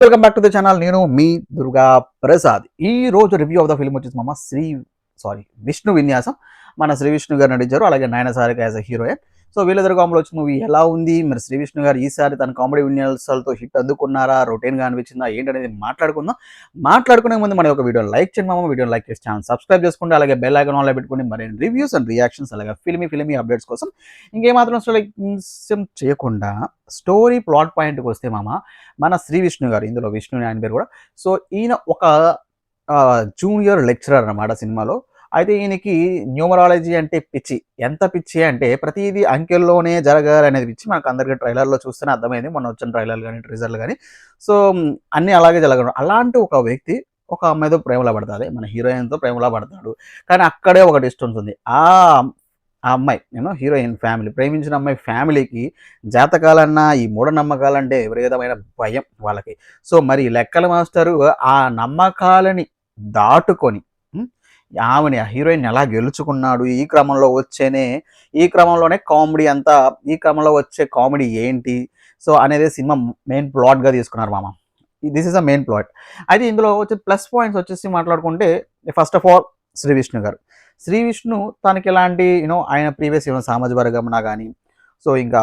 Welcome back to the channel. నేను మీ దుర్గా ప్రసాద్. ఈ రోజు రివ్యూ ఆఫ్ ద ఫిల్మ్ వచ్చేసి మామ విష్ణు విన్యాసం. మన శ్రీ విష్ణు గారు నటించారు, అలాగే Nayan Sarika as a heroine. So వీళ్ళిద్దరు కాంబోలో వచ్చిన మూవీ ఎలా ఉంది, మరి శ్రీ విష్ణు గారు ఈసారి తన కామెడీ విన్యాసాలతో హిట్ అందుకున్నారా, రొటీన్గా అనిపించిందా ఏంటనేది మాట్లాడుకుందాం. మాట్లాడుకునే ముందు మన ఒక వీడియో లైక్ చేయండి మామ. వీడియో లైక్ చేసి ఛానల్ సబ్స్క్రైబ్ చేసుకోండి, అలాగే బెల్ ఐకాన్ ఆన్లో పెట్టుకోండి మరిన్ని రివ్యూస్ అండ్ రియాక్షన్స్, అలాగే ఫిల్మీ అప్డేట్స్ కోసం. ఇంకేమాత్రం చేయకుండా స్టోరీ ప్లాట్ పాయింట్కి వస్తే మామ, మన శ్రీ విష్ణు గారు, ఇందులో విష్ణు ఆయన పేరు కూడా. సో ఈయన ఒక జూనియర్ లెక్చరర్ అన్నమాట సినిమాలో. అయితే ఈయనకి న్యూమరాలజీ అంటే పిచ్చి. ఎంత పిచ్చి అంటే ప్రతిదీ అంకెల్లోనే జరగాలనేది పిచ్చి. మనకు అందరికీ ట్రైలర్లో చూస్తేనే అర్థమైంది, మొన్న వచ్చిన ట్రైలర్లు కానీ ట్రీజర్లు కానీ. సో అన్నీ అలాగే జరగడం. అలాంటి ఒక వ్యక్తి ఒక అమ్మాయితో ప్రేమలో పడతాడు, మన హీరోయిన్తో ప్రేమలో పడతాడు. కానీ అక్కడే ఒక ట్విస్ట్ ఉంటుంది. ఆ అమ్మాయి హీరోయిన్ ఫ్యామిలీ, ప్రేమించిన అమ్మాయి ఫ్యామిలీకి జాతకాలన్నా ఈ మూఢనమ్మకాలంటే విపరీతమైన భయం వాళ్ళకి. సో మరి లెక్కల మాస్టరు ఆ నమ్మకాలని దాటుకొని ఆమెని, ఆ హీరోయిన్ ఎలా గెలుచుకున్నాడు, ఈ క్రమంలోనే కామెడీ అంతా, ఈ క్రమంలో వచ్చే కామెడీ ఏంటి సో అనేది సినిమా మెయిన్ ప్లాట్గా తీసుకున్నారు మామ. This is a main plot. అయితే ఇందులో వచ్చే ప్లస్ పాయింట్స్ వచ్చేసి మాట్లాడుకుంటే, first of all Sri Vishnu గారు. శ్రీ విష్ణు తనకి ఎలాంటి ఆయన ప్రీవియస్ సామాజిక వర్గంన కానీ, సో ఇంకా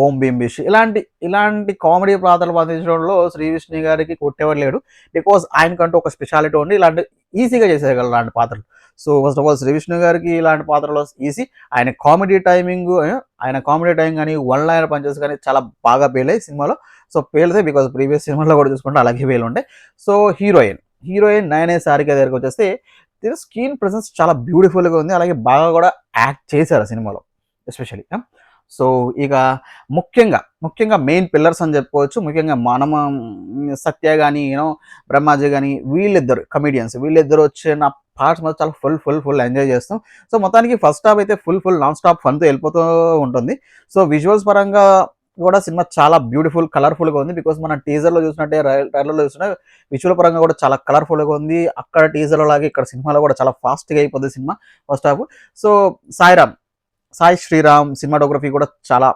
ఓం బింబిష్ ఇలాంటి కామెడీ పాత్రలు పండించడంలో శ్రీ విష్ణు గారికి కొట్టేవాడు లేడు. బికాజ్ ఆయనకంటూ ఒక స్పెషాలిటీ ఉంది, ఇలాంటి ఈజీగా చేసేయగలరు ఇలాంటి పాత్రలు. So first of all Sri Vishnu గారికి ఇలాంటి పాత్రలు ఈజీ. ఆయన కామెడీ టైమింగ్ కానీ వన్ లైనర్ పంచెస్ కానీ చాలా బాగా పేలాయి సినిమాలో. సో పేలితే బికాజ్ ప్రీవియస్ సినిమాలో కూడా చూసుకుంటే అలాగే పేలు ఉంటాయి. సో హీరోయిన్ నయన సారిక దగ్గరికి వచ్చేస్తే స్క్రీన్ ప్రెసెన్స్ చాలా బ్యూటిఫుల్గా ఉంది, అలాగే బాగా కూడా యాక్ట్ చేశారు సినిమాలో ఎస్పెషల్లీ. సో ఇక ముఖ్యంగా మెయిన్ పిల్లర్స్ అని చెప్పుకోవచ్చు. ముఖ్యంగా మనమ సత్య కానీ బ్రహ్మాజీ కానీ వీళ్ళిద్దరు కమెడియన్స్, వీళ్ళిద్దరు వచ్చిన పార్ట్స్ మాత్రం చాలా ఫుల్ ఎంజాయ్ చేస్తాం. సో మొత్తానికి ఫస్ట్ హాఫ్ అయితే ఫుల్ నాన్ స్టాప్ ఫన్తో వెళ్ళిపోతూ ఉంటుంది. సో విజువల్స్ పరంగా కూడా సినిమా చాలా బ్యూటిఫుల్ కలర్ఫుల్గా ఉంది. బికాస్ మనం టీజర్లో చూసినట్టే, ట్రైలర్లో చూసినా విజువల్ పరంగా కూడా చాలా కలర్ఫుల్గా ఉంది. అక్కడ టీజర్లో లాగే ఇక్కడ సినిమాలో కూడా చాలా ఫాస్ట్గా అయిపోతుంది cinema first half. So Sai Sriram cinematography కూడా చాలా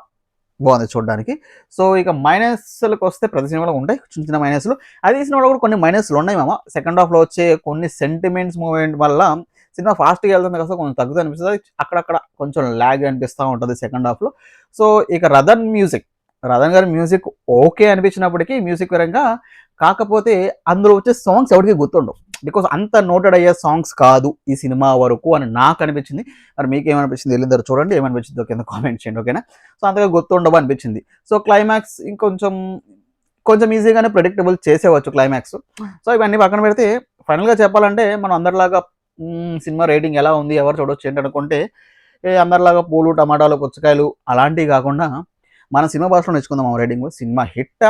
బాగుంది చూడడానికి. సో ఇక మైనస్లకు వస్తే ప్రతి సినిమాలో ఉంటాయి చిన్న మైనస్లు. అదే సినిమాలో కూడా కొన్ని మైనస్లు ఉన్నాయి మామ. సెకండ్ హాఫ్లో వచ్చే కొన్ని సెంటిమెంట్స్ మూమెంట్ వల్ల సినిమా ఫాస్ట్గా వెళ్తుంది కదా, కొంచెం తగ్గుతూ అనిపిస్తుంది. అక్కడక్కడ కొంచెం ల్యాగ్ అనిపిస్తూ ఉంటుంది సెకండ్ హాఫ్లో. సో ఇక రథన్ గారి మ్యూజిక్ ఓకే అనిపించినప్పటికీ మ్యూజిక్ పరంగా, కాకపోతే అందులో వచ్చే సాంగ్స్ ఎవరికి గుర్తుండవు. బికాస్ అంత నోటెడ్ అయ్యే సాంగ్స్ కాదు ఈ సినిమా వరకు అని నాకు అనిపించింది. మరి మీకు ఏమనిపించింది వెళ్ళిందరు చూడండి, ఏమనిపించిందో కింద కామెంట్ చేయండి, ఓకేనా. సో అంతగా గుర్తుండవు అనిపించింది. సో క్లైమాక్స్ కొంచెం ఈజీగానే ప్రెడిక్టబుల్ చేసేవచ్చు క్లైమాక్స్. సో ఇవన్నీ పక్కన పెడితే ఫైనల్గా చెప్పాలంటే, మనం అందరిలాగా సినిమా రేటింగ్ ఎలా ఉంది, ఎవరు చూడొచ్చు ఏంటి అనుకుంటే, అందరిలాగా పూలు టమాటాలు పుచ్చకాయలు అలాంటివి కాకుండా మన సినిమా భాషలో నేర్చుకుందాం rating. Cinema hit,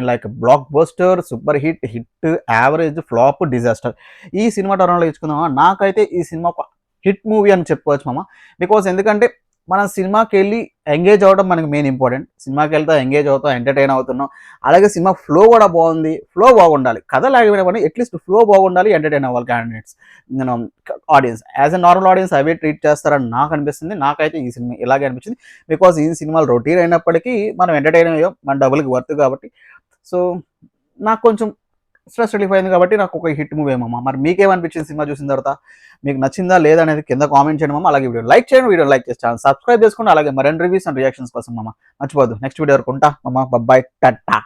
like block buster, super hit, average, flop, disaster, ఈ సినిమా టర్మ్లో ఇచ్చుకుందామా. నాకైతే ఈ సినిమా ఒక హిట్ మూవీ అని చెప్పుకోవచ్చు మామ. బికాస్ ఎందుకంటే మనం సినిమాకి వెళ్ళి ఎంగేజ్ అవ్వడం మనకి మెయిన్ ఇంపార్టెంట్. సినిమాకి వెళ్తా ఎంగేజ్ అవుతాం, ఎంటర్టైన్ అవుతున్నాం. అలాగే సినిమా ఫ్లో కూడా బాగుంది. ఫ్లో బాగుండాలి, కథ లాగిపోయినా అట్లీస్ట్ ఫ్లో బాగుండాలి, ఎంటర్టైన్ అవ్వాలి candidates, audience. As a normal audience away treat చేస్తారని నాకు అనిపిస్తుంది. నాకైతే ఈ సినిమా ఇలాగే అనిపించింది. బికాస్ ఈ సినిమాలు రొటీన్ అయినప్పటికీ మనం ఎంటర్టైన్ అయ్యాం, మన డబ్బులకి వర్త్ కాబట్టి. సో నాకు కొంచెం స్ట్రెస్ రిలీఫ్ అయింది కాబట్టి నాకు ఒక హిట్ మూవీ ఏమమ్మా. మరి మీకేమనిపించింది సినిమా చూసిన తర్వాత? మీకు నచ్చిందా లేదా అనేది కింద కామెంట్ చేయండి మామ. అలాగే వీడియో లైక్ చేయండి, వీడియో లైక్ చేసి ఛానల్ సబ్స్క్రైబ్ చేసుకోండి. అలాగే మరిన్ని రివ్యూస్ అండ్ రియాక్షన్స్ కోసం మామ మర్చిపోద్దు. నెక్స్ట్ వీడియో వరకు ఉంటా మామ. బాయ్, టాటా.